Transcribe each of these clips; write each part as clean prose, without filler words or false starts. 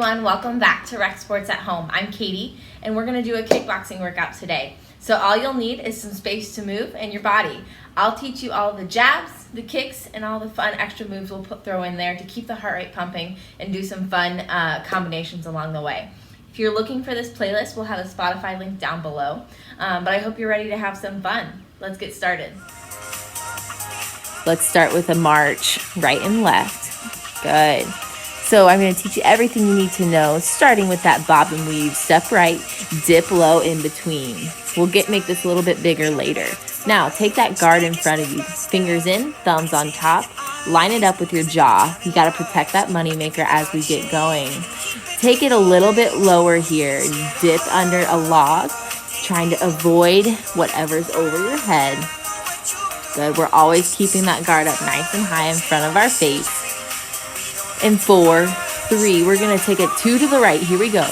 everyone, welcome back to Rec Sports at Home. I'm Katie, and we're going to do a kickboxing workout today. So all you'll need is some space to move and your body. I'll teach you all the jabs, the kicks, and all the fun extra moves we'll throw in there to keep the heart rate pumping and do some fun combinations along the way. If you're looking for this playlist, we'll have a Spotify link down below. But I hope you're ready to have some fun. Let's get started. Let's start with a march, right and left. Good. So I'm going to teach you everything you need to know, starting with that bob and weave. Step right, dip low in between. We'll make this a little bit bigger later. Now, take that guard in front of you. Fingers in, thumbs on top. Line it up with your jaw. You got to protect that money maker as we get going. Take it a little bit lower here. Dip under a log, trying to avoid whatever's over your head. Good. We're always keeping that guard up nice and high in front of our face. And 4, 3, we're going to take it 2 to the right. Here we go.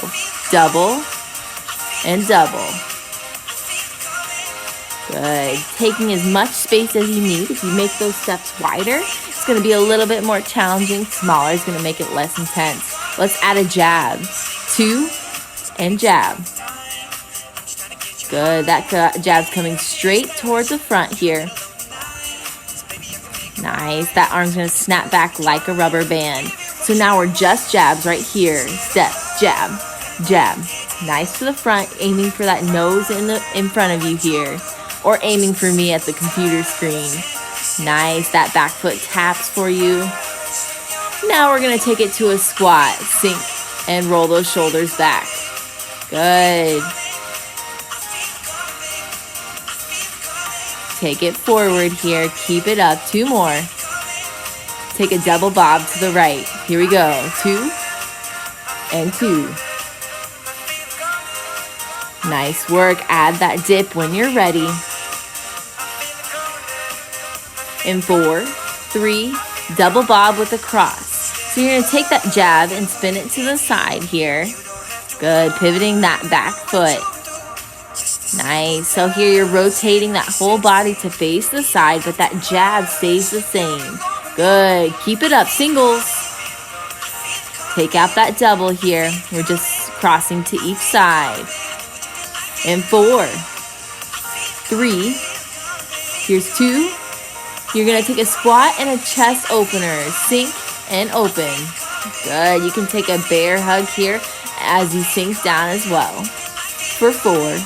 Double and double. Good. Taking as much space as you need. If you make those steps wider, it's going to be a little bit more challenging. Smaller is going to make it less intense. Let's add a jab. 2 and jab. Good. That jab's coming straight towards the front here. Nice. That arm's going to snap back like a rubber band. So now we're just jabs right here. Step, jab, jab. Nice to the front, aiming for that nose in front of you here. Or aiming for me at the computer screen. Nice. That back foot taps for you. Now we're going to take it to a squat. Sink and roll those shoulders back. Good. Take it forward here. Keep it up. 2 more. Take a double bob to the right. Here we go. 2 and 2. Nice work. Add that dip when you're ready. And 4, 3, double bob with a cross. So you're going to take that jab and spin it to the side here. Good. Pivoting that back foot. Nice. So here you're rotating that whole body to face the side, but that jab stays the same. Good. Keep it up. Singles. Take out that double here. We're just crossing to each side. And 4, 3. Here's 2. You're going to take a squat and a chest opener. Sink and open. Good. You can take a bear hug here as you sink down as well. For 4.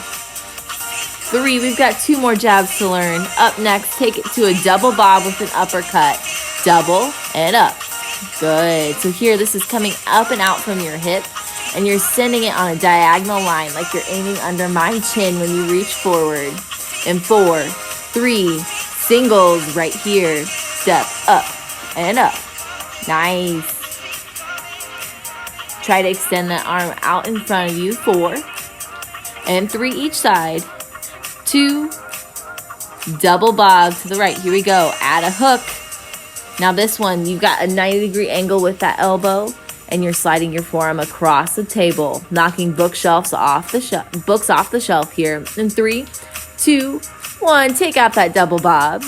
3, we've got 2 more jabs to learn. Up next, take it to a double bob with an uppercut. Double and up. Good. So here, this is coming up and out from your hip, and you're sending it on a diagonal line like you're aiming under my chin when you reach forward. And 4, 3, singles right here. Step up and up. Nice. Try to extend that arm out in front of you. 4 and 3 each side. 2, double bob to the right. Here we go. Add a hook. Now this one, you've got a 90-degree angle with that elbow, and you're sliding your forearm across the table, knocking books off the shelf here. In 3, 2, 1, take out that double bob.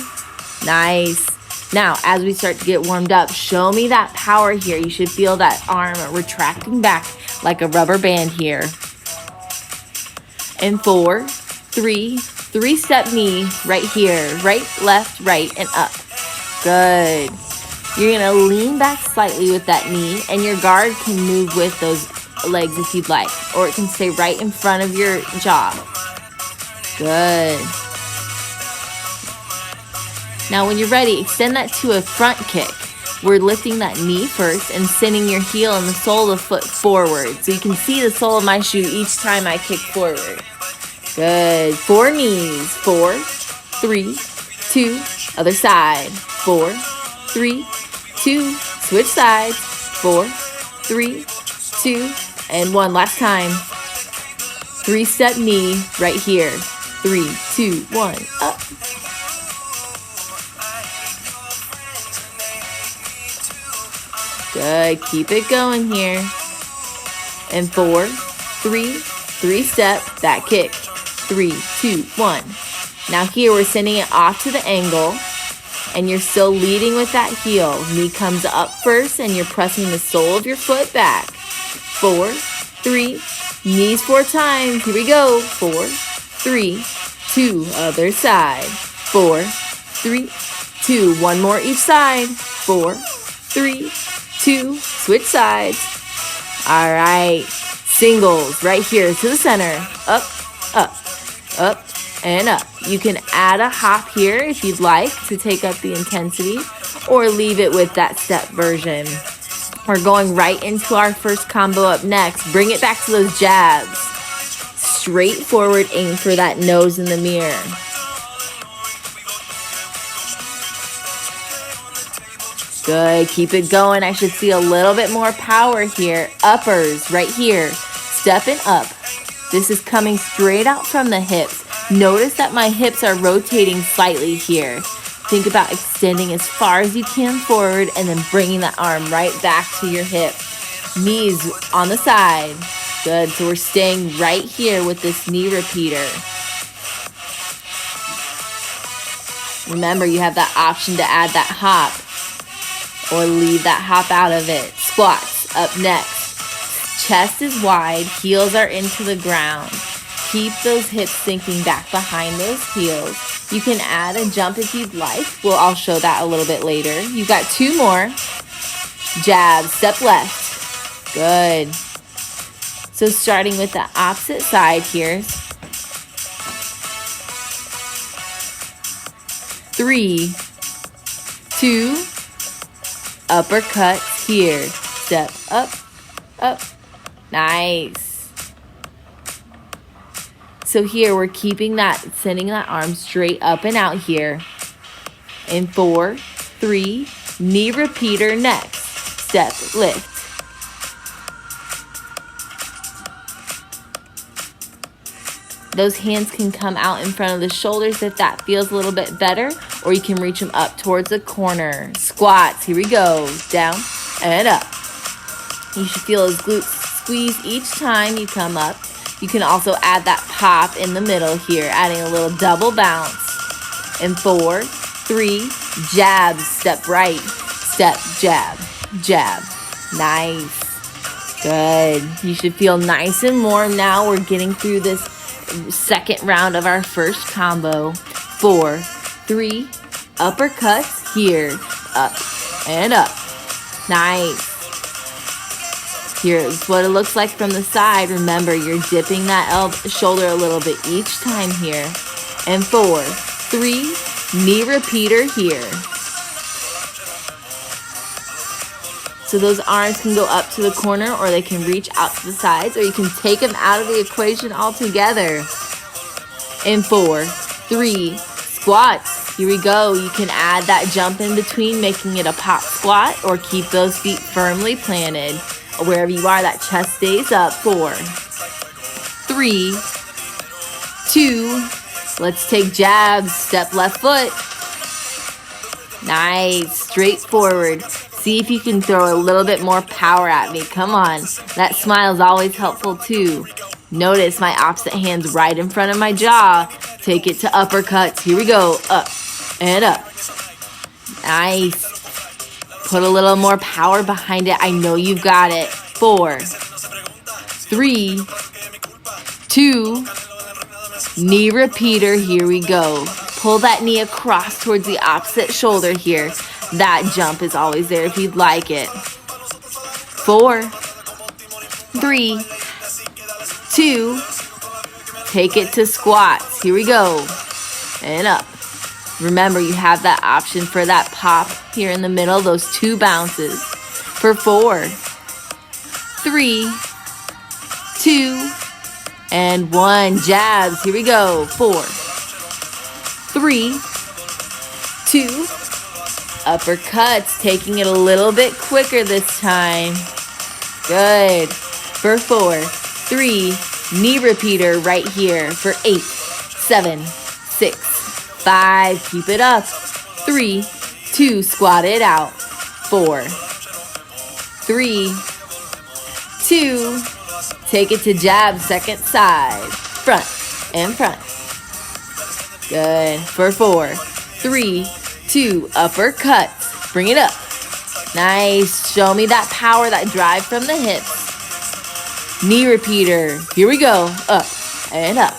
Nice. Now, as we start to get warmed up, show me that power here. You should feel that arm retracting back like a rubber band here. And 4, 3, 3-step knee right here. Right, left, right, and up. Good. You're going to lean back slightly with that knee, and your guard can move with those legs if you'd like, or it can stay right in front of your jaw. Good. Now when you're ready, extend that to a front kick. We're lifting that knee first and sending your heel and the sole of the foot forward. So you can see the sole of my shoe each time I kick forward. Good. 4 knees. 4, 3, 2, other side. 4, 3, 2, switch sides. 4, 3, 2, and 1. Last time. 3-step knee right here. 3, 2, 1, up. Good. Keep it going here. And 4, 3, 3-step, that kick. 3, 2, 1. Now here we're sending it off to the angle, and you're still leading with that heel. Knee comes up first, and you're pressing the sole of your foot back. 4, 3, knees 4 times. Here we go. 4, 3, 2, other side. 4, 3, 2, one more each side. 4, 3, 2, switch sides. All right, singles right here to the center. Up, up, up, and up. You can add a hop here if you'd like to take up the intensity, or leave it with that step version. We're going right into our first combo up next. Bring it back to those jabs. Straight forward, aim for that nose in the mirror. Good, keep it going. I should see a little bit more power here. Uppers right here, stepping up. This is coming straight out from the hips. Notice that my hips are rotating slightly here. Think about extending as far as you can forward and then bringing that arm right back to your hip. Knees on the side. Good, so we're staying right here with this knee repeater. Remember, you have that option to add that hop or leave that hop out of it. Squats up next. Chest is wide, heels are into the ground. Keep those hips sinking back behind those heels. You can add a jump if you'd like. Well, I'll show that a little bit later. You've got 2 more. Jab, step left. Good. So starting with the opposite side here. 3, 2, uppercuts here. Step up, up. Nice. So here we're keeping that, sending that arm straight up and out here. In 4, 3, knee repeater next. Step, lift. Those hands can come out in front of the shoulders if that feels a little bit better, or you can reach them up towards the corner. Squats, here we go. Down and up. You should feel those glutes squeeze each time you come up. You can also add that pop in the middle here, adding a little double bounce. And 4, 3, jabs, step right, step, jab, jab. Nice. Good. You should feel nice and warm now. We're getting through this second round of our first combo. 4, 3, uppercuts here, up and up. Nice. Here's what it looks like from the side. Remember, you're dipping that shoulder a little bit each time here. And 4, 3, knee repeater here. So those arms can go up to the corner, or they can reach out to the sides, or you can take them out of the equation altogether. And 4, 3, squats. Here we go. You can add that jump in between, making it a pop squat, or keep those feet firmly planted. Wherever you are, that chest stays up. 4, 3, 2, let's take jabs. Step left foot. Nice. Straight forward. See if you can throw a little bit more power at me. Come on. That smile is always helpful too. Notice my opposite hand's right in front of my jaw. Take it to uppercuts. Here we go. Up and up. Nice. Put a little more power behind it. I know you've got it. 4, 3, 2, knee repeater. Here we go. Pull that knee across towards the opposite shoulder here. That jump is always there if you'd like it. 4, 3, 2, take it to squats. Here we go. And up. Remember, you have that option for that pop here in the middle, those 2 bounces. For 4, 3, 2, and 1. Jabs. Here we go. 4, 3, 2, uppercuts. Taking it a little bit quicker this time. Good. For 4, 3, knee repeater right here. For 8, 7, 6, 5, keep it up. 3, 2, squat it out. 4, 3, 2, take it to jab, second side. Front and front. Good. For 4, 3, 2, uppercuts. Bring it up. Nice. Show me that power, that drive from the hips. Knee repeater. Here we go. Up and up.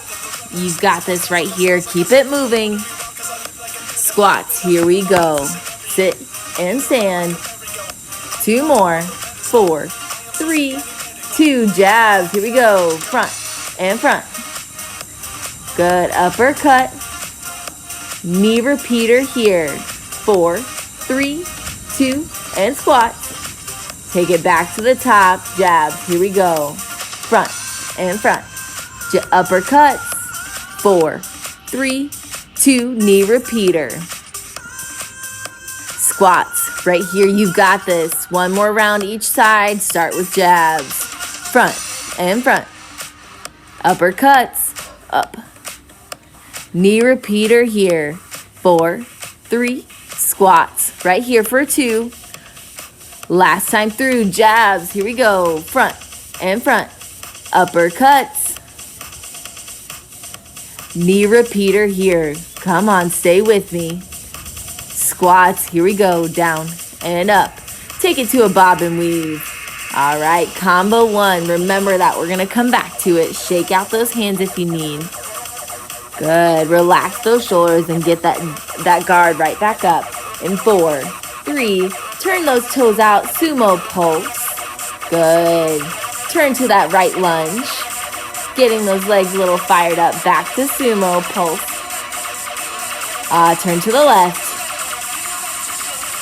You've got this right here. Keep it moving. Squats. Here we go. Sit and stand. 2 more. 4, 3, 2. Jabs. Here we go. Front and front. Good. Uppercut. Knee repeater here. 4, 3, 2, and squats. Take it back to the top. Jabs. Here we go. Front and front. Uppercuts. 4, 3, 2. Knee repeater. Squats. Right here. You've got this. 1 more round each side. Start with jabs. Front and front. Uppercuts. Up. Knee repeater here. 4, 3. Squats. Right here for 2. Last time through, jabs. Here we go. Front and front. Uppercuts. Knee repeater here. Come on, stay with me. Squats. Here we go. Down and up. Take it to a bob and weave. All right, combo 1. Remember that. We're going to come back to it. Shake out those hands if you need. Good. Relax those shoulders and get that guard right back up. In 4, 3, turn those toes out, sumo pulse. Good. Turn to that right lunge. Getting those legs a little fired up. Back to sumo pulse. Turn to the left.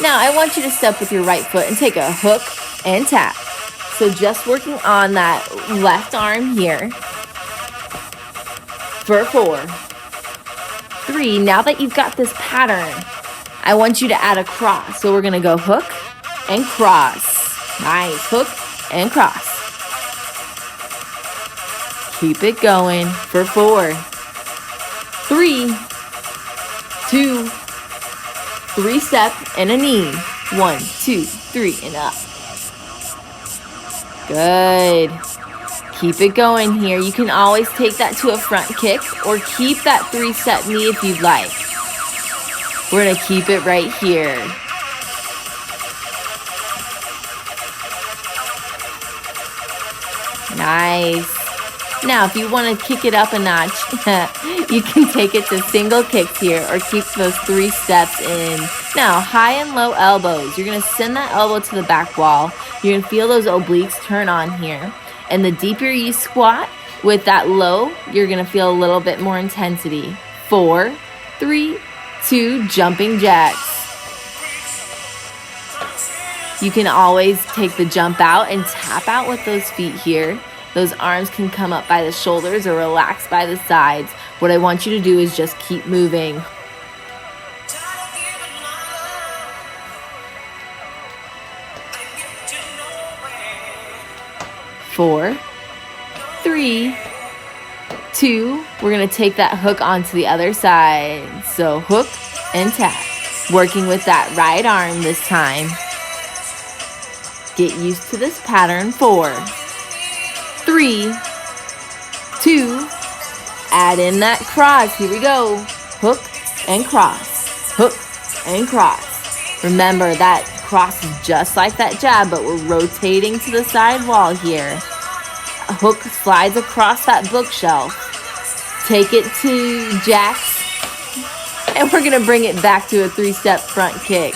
Now I want you to step with your right foot and take a hook and tap. So just working on that left arm here. For 4, 3. Now that you've got this pattern, I want you to add a cross. So we're going to go hook and cross. Nice. Hook and cross. Keep it going for 4, 3, 2, 3 step and a knee. 1, 2, 3 and up. Good. Keep it going here. You can always take that to a front kick or keep that 3-step knee if you'd like. We're going to keep it right here. Nice. Now, if you want to kick it up a notch, you can take it to single kicks here or keep those 3 steps in. Now, high and low elbows. You're going to send that elbow to the back wall. You're going to feel those obliques turn on here. And the deeper you squat with that low, you're going to feel a little bit more intensity. 4, 3, 2, jumping jacks. You can always take the jump out and tap out with those feet here. Those arms can come up by the shoulders or relax by the sides. What I want you to do is just keep moving. Four, 3, 2. We're going to take that hook onto the other side. So hook and tap. Working with that right arm this time. Get used to this pattern. 4, 3, 2. Add in that cross. Here we go. Hook and cross. Hook and cross. Remember that cross is just like that jab, but we're rotating to the side wall here. A hook slides across that bookshelf. Take it to jacks. And we're going to bring it back to a 3-step front kick.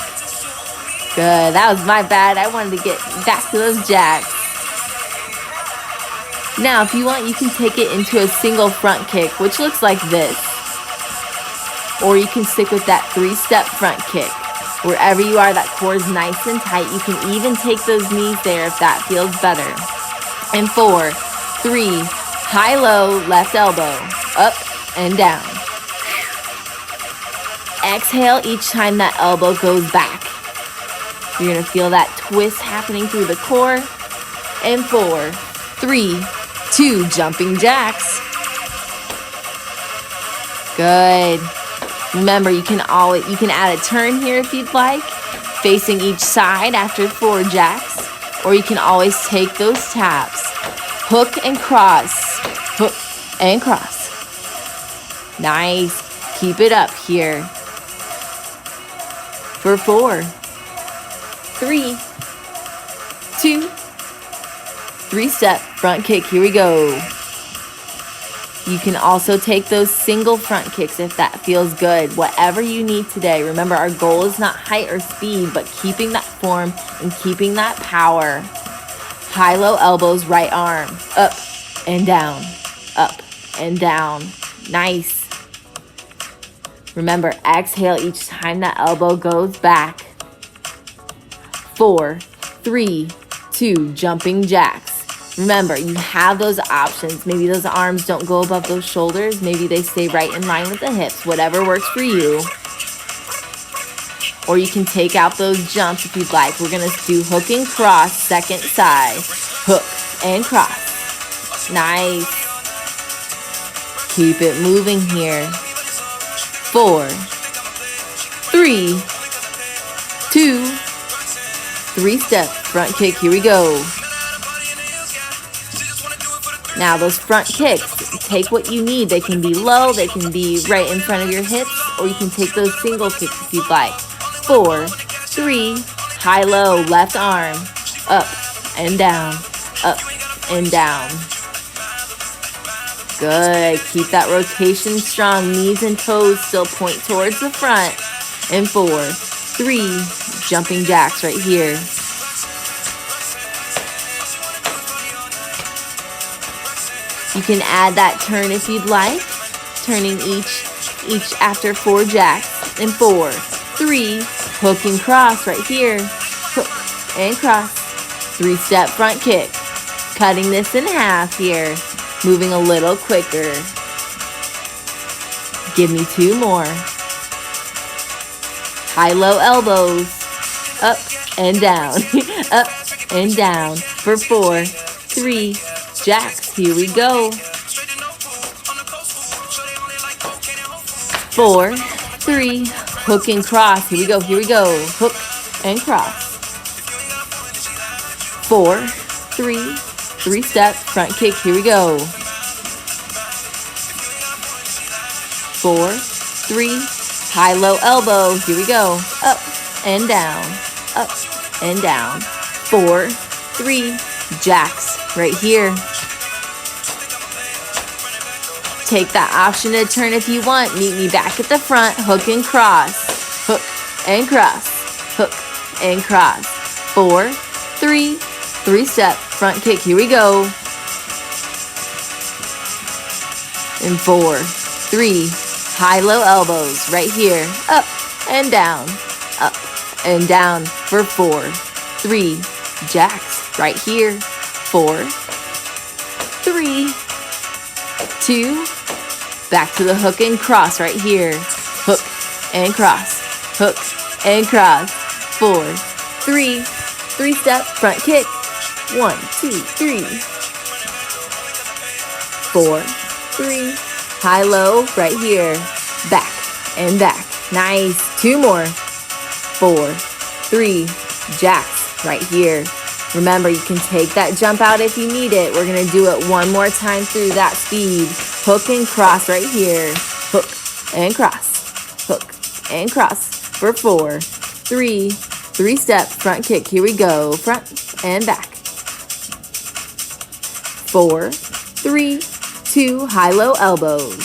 Good. That was my bad. I wanted to get back to those jacks. Now, if you want, you can take it into a single front kick, which looks like this. Or you can stick with that 3-step front kick. Wherever you are, that core is nice and tight. You can even take those knees there if that feels better. And 4, 3, high-low, left elbow, up and down. Exhale each time that elbow goes back. You're going to feel that twist happening through the core. And 4, 3, 2, jumping jacks. Good. Remember, you can add a turn here if you'd like, facing each side after 4 jacks, or you can always take those taps. Hook and cross. Hook and cross. Nice. Keep it up here. For 4, 3, 2, 3-step front kick. Here we go. You can also take those single front kicks if that feels good. Whatever you need today. Remember, our goal is not height or speed, but keeping that form and keeping that power. High-low elbows, right arm. Up and down. Up and down. Nice. Remember, exhale each time that elbow goes back. 4, 3, 2, jumping jacks. Remember, you have those options. Maybe those arms don't go above those shoulders. Maybe they stay right in line with the hips. Whatever works for you. Or you can take out those jumps if you'd like. We're going to do hook and cross, second side. Hook and cross. Nice. Keep it moving here. 4, 3, 2, 3-step front kick. Here we go. Now those front kicks, take what you need. They can be low, they can be right in front of your hips, or you can take those single kicks if you'd like. 4, 3, high-low, left arm, up and down, up and down. Good. Keep that rotation strong. Knees and toes still point towards the front. And 4, 3, jumping jacks right here. You can add that turn if you'd like, turning each after 4 jacks. And 4, 3, hook and cross right here. Hook and cross. 3-step front kick. Cutting this in half here. Moving a little quicker. Give me 2 more. High-low elbows. Up and down. Up and down. For 4, 3, jacks. Here we go. 4, 3, hook and cross. Here we go. Here we go. Hook and cross. 4, 3, 3-step front kick. Here we go. 4, 3, high-low elbow. Here we go. Up and down. Up and down. 4, 3, jacks right here. Take that option to turn if you want. Meet me back at the front. Hook and cross. Hook and cross. Hook and cross. 4, 3, 3-step front kick. Here we go. And 4, 3, high-low elbows right here. Up and down. Up and down. For 4, 3, jacks right here. 4, 3, 2, back to the hook and cross right here. Hook and cross. Hook and cross. 4, 3, 3-step front kick. 1, 2, 3. 4, 3, high-low right here. Back and back. Nice. 2 more. 4, 3, jacks right here. Remember, you can take that jump out if you need it. We're going to do it one more time through that speed. Hook and cross right here. Hook and cross. Hook and cross. For 4, 3, 3-step front kick. Here we go. Front and back. 4, 3, 2, high-low elbows.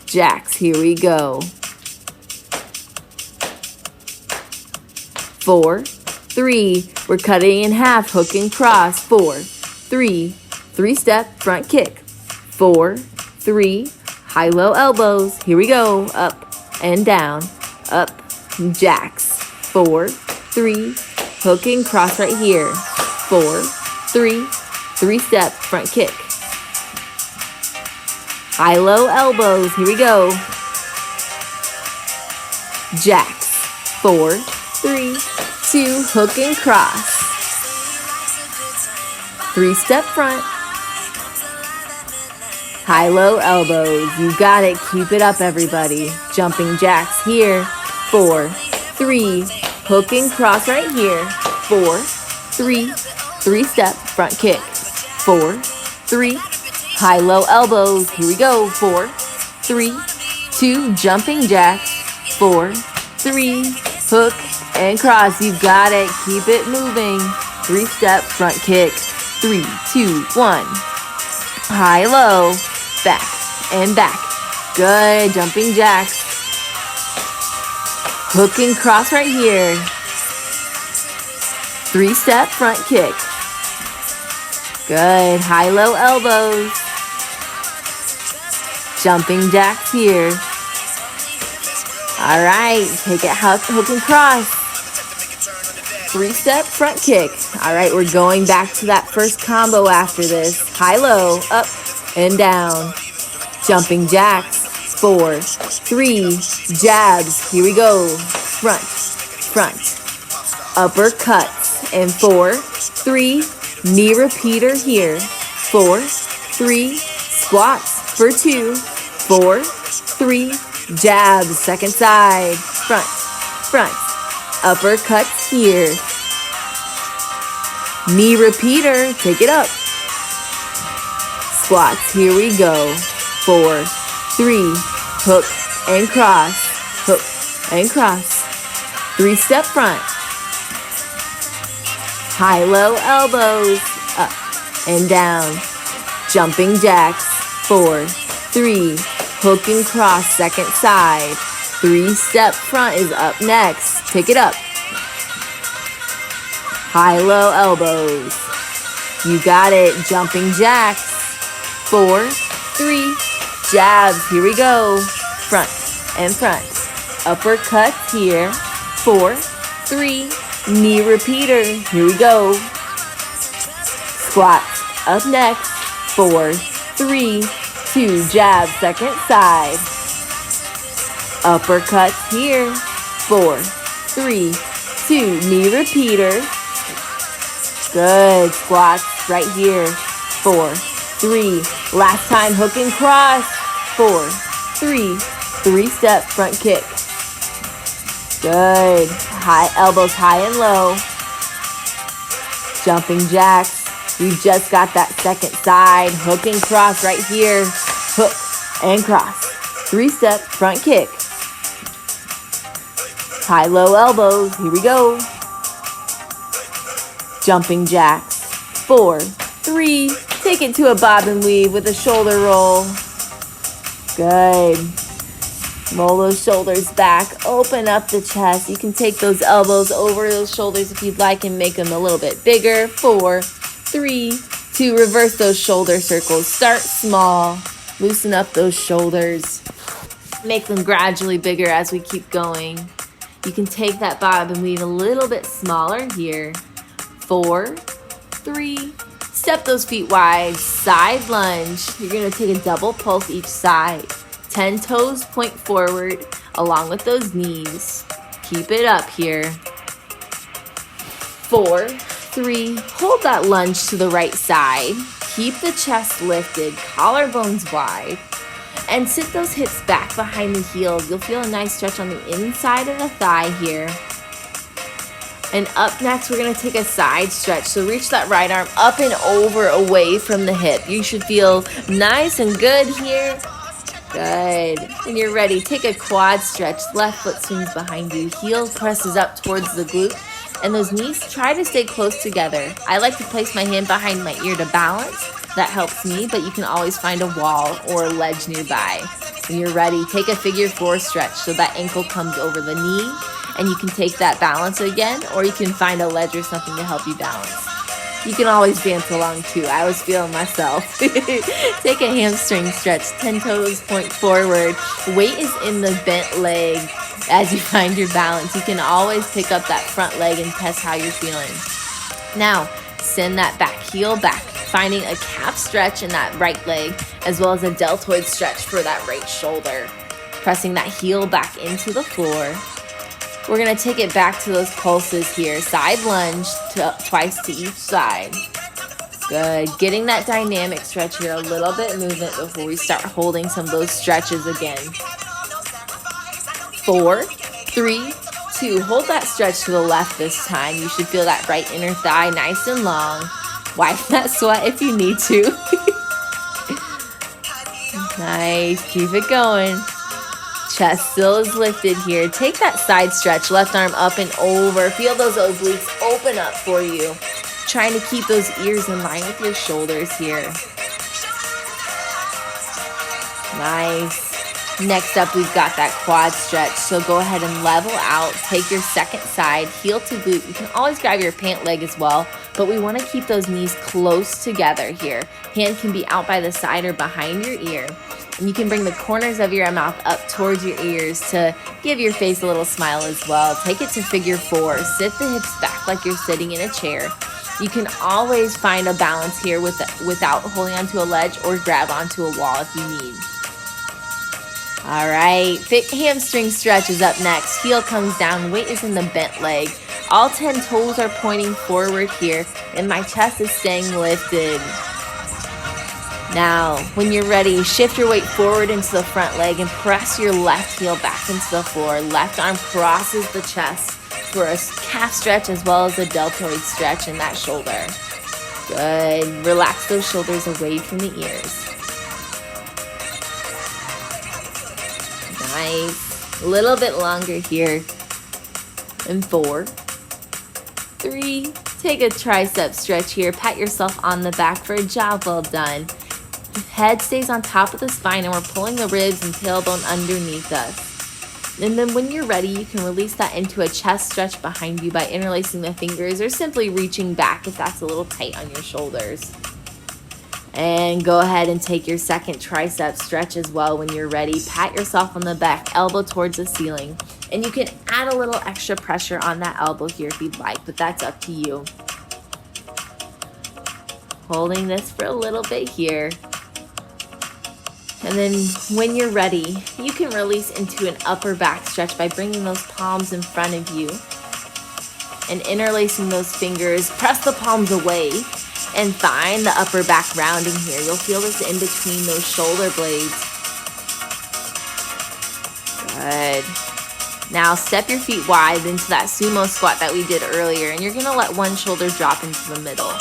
Jacks. Here we go. 4, 3, we're cutting in half, hook and cross. 4, 3, 3-step front kick. 4, 3, high-low elbows. Here we go. Up and down. Up, jacks. 4, 3, hook and cross right here. 4, 3, 3-step front kick. High-low elbows. Here we go. Jacks. 4, 3, 2, hook and cross. 3-step front. High-low elbows. You got it. Keep it up, everybody. Jumping jacks here. 4, 3, hook and cross right here. 4, 3, 3-step front kick. 4, 3, high-low elbows. Here we go. 4, 3, 2, jumping jacks. 4, 3, hook and cross. You got it. Keep it moving. 3-step front kick. 3, 2, 1. High, low, back, and back. Good. Jumping jacks. Hook and cross right here. 3-step front kick. Good. High, low elbows. Jumping jacks here. All right. Take it hook and cross. 3-step front kick. All right. We're going back to that first combo after this. High, low, up, and down. Jumping jacks. 4, 3, jabs. Here we go. Front, front. Uppercuts. And 4, 3, knee repeater here. 4, 3, squats for 2. 4, 3, jabs. Second side. Front, front. Uppercuts here. Knee repeater. Take it up. Squats. Here we go. 4, 3, hook and cross. Hook and cross. 3-step front. High, low elbows. Up and down. Jumping jacks. 4, 3, hook and cross. Second side. 3-step front is up next. Pick it up. High, low elbows. You got it. Jumping jacks. 4, 3, jabs. Here we go. Front and front. Uppercuts here. 4, 3, knee repeater. Here we go. Squats up next. 4, 3, 2, jab. Second side. Uppercuts here. 4, 3, 2, knee repeater. Good. Squats right here. 4, 3. Last time, hook and cross. 4, 3. 3-step front kick. Good. High elbows, high and low. Jumping jacks. We just got that second side. Hook and cross right here. Hook and cross. 3-step front kick. High, low elbows. Here we go. Jumping jacks. 4, 3. Take it to a bob and weave with a shoulder roll. Good. Roll those shoulders back. Open up the chest. You can take those elbows over those shoulders if you'd like and make them a little bit bigger. 4, 3, 2. Reverse those shoulder circles. Start small. Loosen up those shoulders. Make them gradually bigger as we keep going. You can take that bob and weave a little bit smaller here. 4, 3. Step those feet wide. Side lunge. You're going to take a double pulse each side. 10 toes point forward along with those knees. Keep it up here. 4, 3. Hold that lunge to the right side. Keep the chest lifted, collarbones wide. And sit those hips back behind the heels. You'll feel a nice stretch on the inside of the thigh here. And up next, we're going to take a side stretch. So reach that right arm up and over away from the hip. You should feel nice and good here. Good. When you're ready, take a quad stretch. Left foot swings behind you. Heel presses up towards the glute. And those knees try to stay close together. I like to place my hand behind my ear to balance. That helps me, but you can always find a wall or a ledge nearby. When you're ready, take a figure 4 stretch so that ankle comes over the knee. And you can take that balance again, or you can find a ledge or something to help you balance. You can always dance along too. I was feeling myself. Take a hamstring stretch. 10 toes point forward. Weight is in the bent leg as you find your balance. You can always pick up that front leg and test how you're feeling. Now, send that back heel back, finding a calf stretch in that right leg, as well as a deltoid stretch for that right shoulder. Pressing that heel back into the floor. We're going to take it back to those pulses here. Side lunge twice to each side. Good. Getting that dynamic stretch here. A little bit movement before we start holding some of those stretches again. 4, 3, 2. Hold that stretch to the left this time. You should feel that right inner thigh nice and long. Wipe that sweat if you need to. Nice. Keep it going. Chest still is lifted here. Take that side stretch, left arm up and over. Feel those obliques open up for you. Trying to keep those ears in line with your shoulders here. Nice. Next up, we've got that quad stretch. So go ahead and level out. Take your second side, heel to glute. You can always grab your pant leg as well, but we want to keep those knees close together here. Hand can be out by the side or behind your ear. And you can bring the corners of your mouth up towards your ears to give your face a little smile as well. Take it to figure 4. Sit the hips back like you're sitting in a chair. You can always find a balance here without holding onto a ledge or grab onto a wall if you need. All right, hamstring stretch is up next. Heel comes down, weight is in the bent leg. All 10 toes are pointing forward here, and my chest is staying lifted. Now, when you're ready, shift your weight forward into the front leg and press your left heel back into the floor. Left arm crosses the chest for a calf stretch as well as a deltoid stretch in that shoulder. Good. Relax those shoulders away from the ears. Nice. A little bit longer here. And 4, 3. Take a tricep stretch here. Pat yourself on the back for a job well done. Head stays on top of the spine and we're pulling the ribs and tailbone underneath us. And then when you're ready, you can release that into a chest stretch behind you by interlacing the fingers or simply reaching back if that's a little tight on your shoulders. And go ahead and take your second tricep stretch as well when you're ready. Pat yourself on the back, elbow towards the ceiling. And you can add a little extra pressure on that elbow here if you'd like, but that's up to you. Holding this for a little bit here. And then when you're ready, you can release into an upper back stretch by bringing those palms in front of you and interlacing those fingers. Press the palms away and find the upper back rounding here. You'll feel this in between those shoulder blades. Good. Now step your feet wide into that sumo squat that we did earlier, and you're gonna let one shoulder drop into the middle.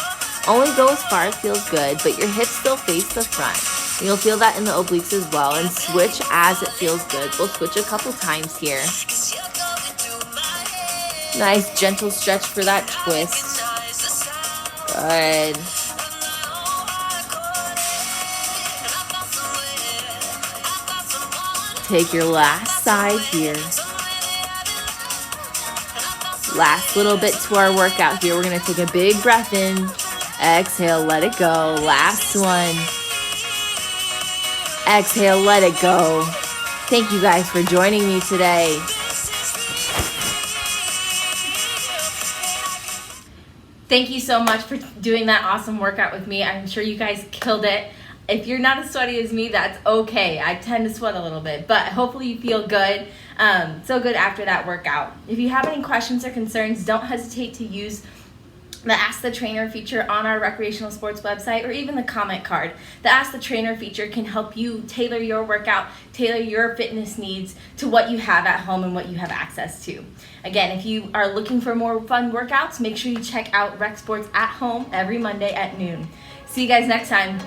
Only go as far as feels good, but your hips still face the front. And you'll feel that in the obliques as well, and switch as it feels good. We'll switch a couple times here. Nice gentle stretch for that twist. Good. Take your last side here. Last little bit to our workout here. We're going to take a big breath in. Exhale, let it go. Last one. Exhale, let it go. Thank you guys for joining me today. Thank you so much for doing that awesome workout with me. I'm sure you guys killed it. If you're not as sweaty as me, that's okay. I tend to sweat a little bit, but hopefully you feel good. So good after that workout. If you have any questions or concerns, don't hesitate to use the Ask the Trainer feature on our recreational sports website or even the comment card. The Ask the Trainer feature can help you tailor your workout, tailor your fitness needs to what you have at home and what you have access to. Again, if you are looking for more fun workouts, make sure you check out Rec Sports at Home every Monday at noon. See you guys next time.